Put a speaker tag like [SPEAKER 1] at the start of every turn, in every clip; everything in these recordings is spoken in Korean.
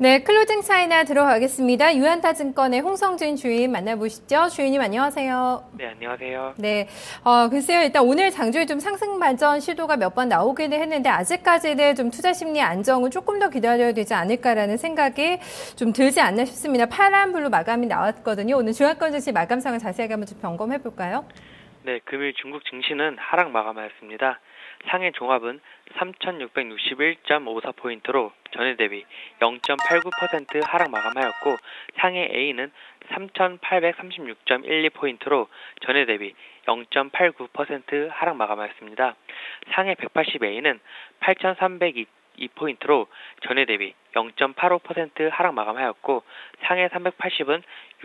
[SPEAKER 1] 네, 클로징 차이나 들어가겠습니다. 유한타증권의 홍성진 주인 만나보시죠. 주인님 안녕하세요.
[SPEAKER 2] 네, 안녕하세요.
[SPEAKER 1] 네, 글쎄요. 일단 오늘 장중에 좀 상승 반전 시도가 몇 번 나오기는 했는데 아직까지는 좀 투자 심리 안정은 조금 더 기다려야 되지 않을까라는 생각이 좀 들지 않나 싶습니다. 파란불로 마감이 나왔거든요. 오늘 중앙권 증시 마감 상황 자세하게 한번 좀 점검해 볼까요?
[SPEAKER 2] 네, 금일 중국 증시는 하락 마감하였습니다. 상해 종합은 3,661.54포인트로 전일 대비 0.89% 하락 마감하였고 상해 A는 3,836.12포인트로 전일 대비 0.89% 하락 마감하였습니다. 상해 180A는 8,302포인트로 전일 대비 0.85% 하락 마감하였고 상해 380은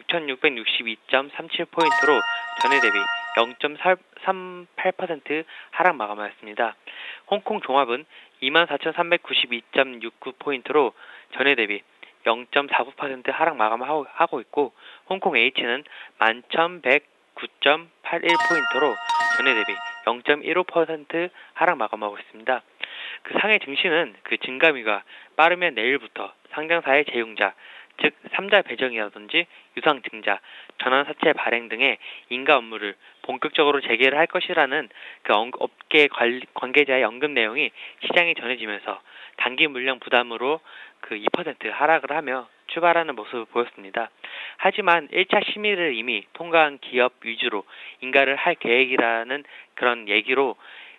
[SPEAKER 2] 6,662.37포인트로 전일 대비 0.38% 하락 마감하였습니다. 홍콩 종합은 24,392.69포인트로 전일 대비 0.49% 하락 마감하고 있고 홍콩 H는 11,109.81포인트로 전일 대비 0.15% 하락 마감하고 있습니다. 그 상해 증시는 그 증감위가 빠르면 내일부터 상장사의 재융자, 즉 3자 배정이라든지 유상증자, 전환사채 발행 등의 인가 업무를 본격적으로 재개를 할 것이라는 그 업계 관계자의 언급 내용이 시장에 전해지면서 단기 물량 부담으로 그 2% 하락을 하며 출발하는 모습을 보였습니다. 하지만 1차 심의를 이미 통과한 기업 위주로 인가를 할 계획이라는 그런 얘기로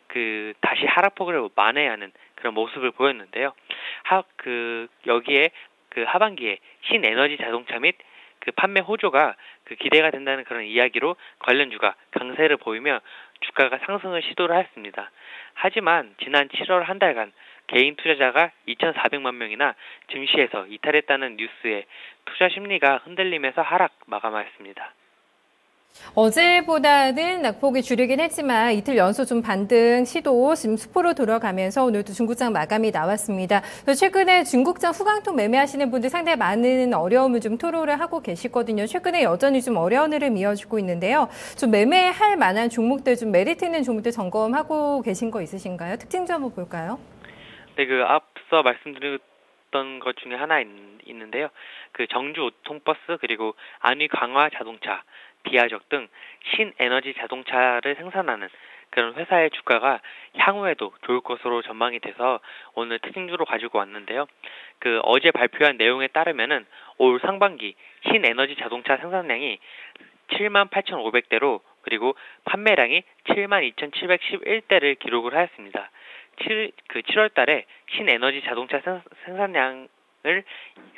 [SPEAKER 2] 그 다시 하락폭을 만회하는 그런 모습을 보였는데요. 여기에 그 하반기에 신에너지 자동차 및 그 판매 호조가 그 기대가 된다는 그런 이야기로 관련주가 강세를 보이며 주가가 상승을 시도를 하였습니다. 하지만 지난 7월 한 달간 개인 투자자가 2,400만 명이나 증시에서 이탈했다는 뉴스에 투자 심리가 흔들리면서 하락 마감하였습니다.
[SPEAKER 1] 어제보다는 낙폭이 줄이긴 했지만 이틀 연속 좀 반등 시도 지금 수포로 돌아가면서 오늘도 중국장 마감이 나왔습니다. 최근에 중국장 후강통 매매하시는 분들 상당히 많은 어려움을 좀 토로를 하고 계시거든요. 최근에 여전히 좀 어려운 흐름 이어지고 있는데요. 좀 매매할 만한 종목들, 좀 메리트 있는 종목들 점검하고 계신 거 있으신가요? 특징 좀 한번 볼까요?
[SPEAKER 2] 네, 그 앞서 말씀드렸던 것 중에 하나 있는데요. 그 정주 오통버스 그리고 안위 강화 자동차, 비아적 등 신에너지 자동차를 생산하는 그런 회사의 주가가 향후에도 좋을 것으로 전망이 돼서 오늘 특징주로 가지고 왔는데요. 그 어제 발표한 내용에 따르면은 올 상반기 신에너지 자동차 생산량이 78,500대로 그리고 판매량이 72,711대를 기록을 하였습니다. 7월 달에 신에너지 자동차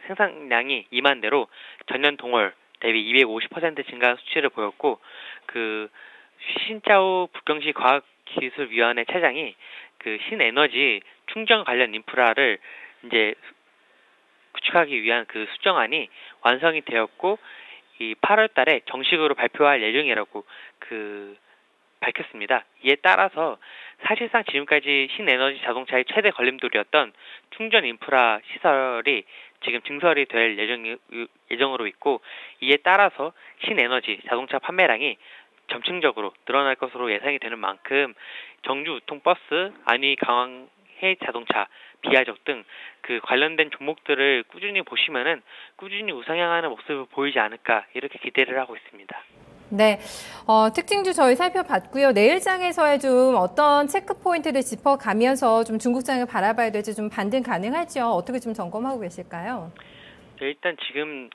[SPEAKER 2] 생산량이 2만 대로 전년 동월 대비 250% 증가한 수치를 보였고 그 신짜오 북경시 과학기술위원회 차장이 그 신에너지 충전 관련 인프라를 이제 구축하기 위한 그 수정안이 완성이 되었고 이 8월 달에 정식으로 발표할 예정이라고 밝혔습니다. 이에 따라서 사실상 지금까지 신에너지 자동차의 최대 걸림돌이었던 충전 인프라 시설이 지금 증설이 될 예정으로 있고 이에 따라서 신에너지 자동차 판매량이 점층적으로 늘어날 것으로 예상이 되는 만큼 정주 우통버스, 안위 강해 자동차, 비아적 등 그 관련된 종목들을 꾸준히 보시면은 꾸준히 우상향하는 모습을 보이지 않을까 이렇게 기대를 하고 있습니다.
[SPEAKER 1] 네, 특징주 저희 살펴봤고요. 내일장에서의 좀 어떤 체크 포인트를 짚어가면서 좀 중국장을 바라봐야 될지 좀 반등 가능할지요? 어떻게 좀 점검하고 계실까요?
[SPEAKER 2] 네, 일단 지금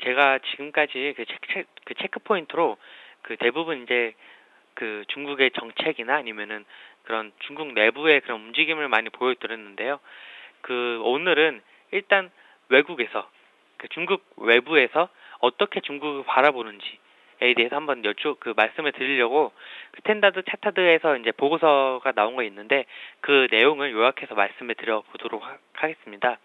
[SPEAKER 2] 제가 지금까지 그 체크 포인트로 그 대부분 이제 그 중국의 정책이나 아니면은 그런 중국 내부의 그런 움직임을 많이 보여드렸는데요. 그 오늘은 일단 외국에서 그 중국 외부에서 어떻게 중국을 바라보는지에 대해서 한번 말씀을 드리려고 스탠다드 차타드에서 이제 보고서가 나온 거 있는데 그 내용을 요약해서 말씀을 드려보도록 하겠습니다.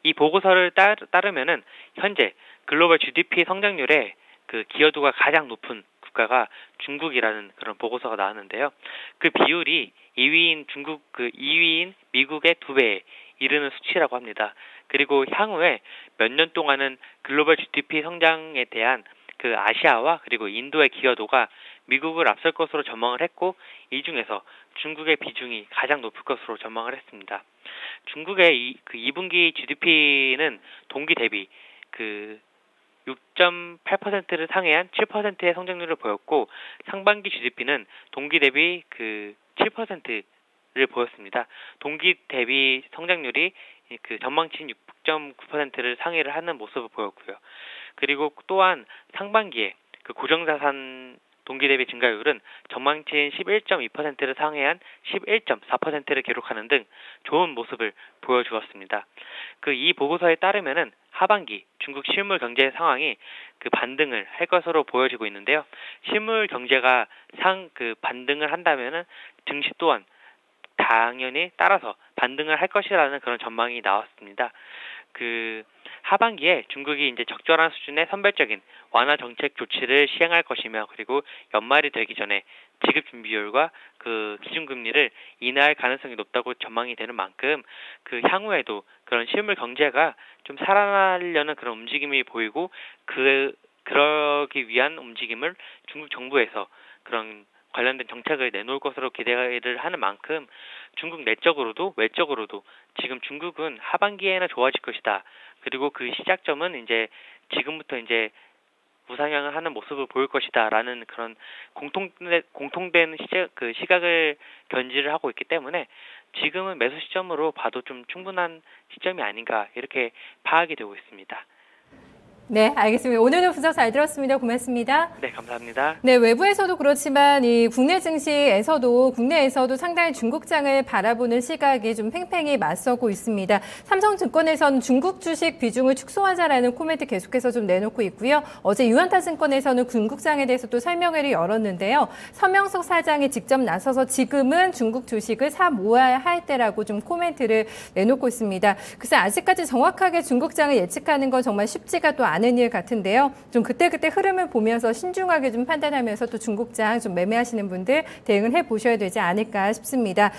[SPEAKER 2] 이 보고서를 따르면은 현재 글로벌 GDP 성장률에 그 기여도가 가장 높은 국가가 중국이라는 그런 보고서가 나왔는데요. 그 비율이 2위인 미국의 2배에 이르는 수치라고 합니다. 그리고 향후에 몇 년 동안은 글로벌 GDP 성장에 대한 그 아시아와 그리고 인도의 기여도가 미국을 앞설 것으로 전망을 했고, 이 중에서 중국의 비중이 가장 높을 것으로 전망을 했습니다. 중국의 2분기 GDP는 동기 대비 6.8%를 상회한 7%의 성장률을 보였고, 상반기 GDP는 동기 대비 7%를 보였습니다. 동기 대비 성장률이 전망치인 6.9%를 상회를 하는 모습을 보였고요. 그리고 또한 상반기에 고정자산 동기 대비 증가율은 전망치인 11.2%를 상회한 11.4%를 기록하는 등 좋은 모습을 보여주었습니다. 이 보고서에 따르면은 하반기 중국 실물 경제 상황이 반등을 할 것으로 보여지고 있는데요. 실물 경제가 반등을 한다면은 증시 또한 당연히 따라서 반등을 할 것이라는 그런 전망이 나왔습니다. 하반기에 중국이 이제 적절한 수준의 선별적인 완화 정책 조치를 시행할 것이며, 그리고 연말이 되기 전에 지급 준비율과 기준금리를 인하할 가능성이 높다고 전망이 되는 만큼 향후에도 그런 실물 경제가 좀 살아나려는 그런 움직임이 보이고, 그러기 위한 움직임을 중국 정부에서 그런 관련된 정책을 내놓을 것으로 기대를 하는 만큼 중국 내적으로도 외적으로도 지금 중국은 하반기에는 좋아질 것이다. 그리고 그 시작점은 이제 지금부터 이제 우상향을 하는 모습을 보일 것이다라는 그런 공통된 시각을 견지를 하고 있기 때문에 지금은 매수 시점으로 봐도 좀 충분한 시점이 아닌가, 이렇게 파악이 되고 있습니다.
[SPEAKER 1] 네, 알겠습니다. 오늘도 분석 잘 들었습니다. 고맙습니다.
[SPEAKER 2] 네, 감사합니다.
[SPEAKER 1] 네, 외부에서도 그렇지만 이 국내 증시에서도 국내에서도 상당히 중국장을 바라보는 시각이 좀 팽팽히 맞서고 있습니다. 삼성증권에서는 중국 주식 비중을 축소하자라는 코멘트 계속해서 좀 내놓고 있고요. 어제 유한타증권에서는 중국장에 대해서 또 설명회를 열었는데요. 서명석 사장이 직접 나서서 지금은 중국 주식을 사 모아야 할 때라고 좀 코멘트를 내놓고 있습니다. 그래서 아직까지 정확하게 중국장을 예측하는 건 정말 쉽지가 또 않은 일 같은데요. 좀 그때그때 흐름을 보면서 신중하게 좀 판단하면서 또 중국장 좀 매매하시는 분들 대응을 해보셔야 되지 않을까 싶습니다.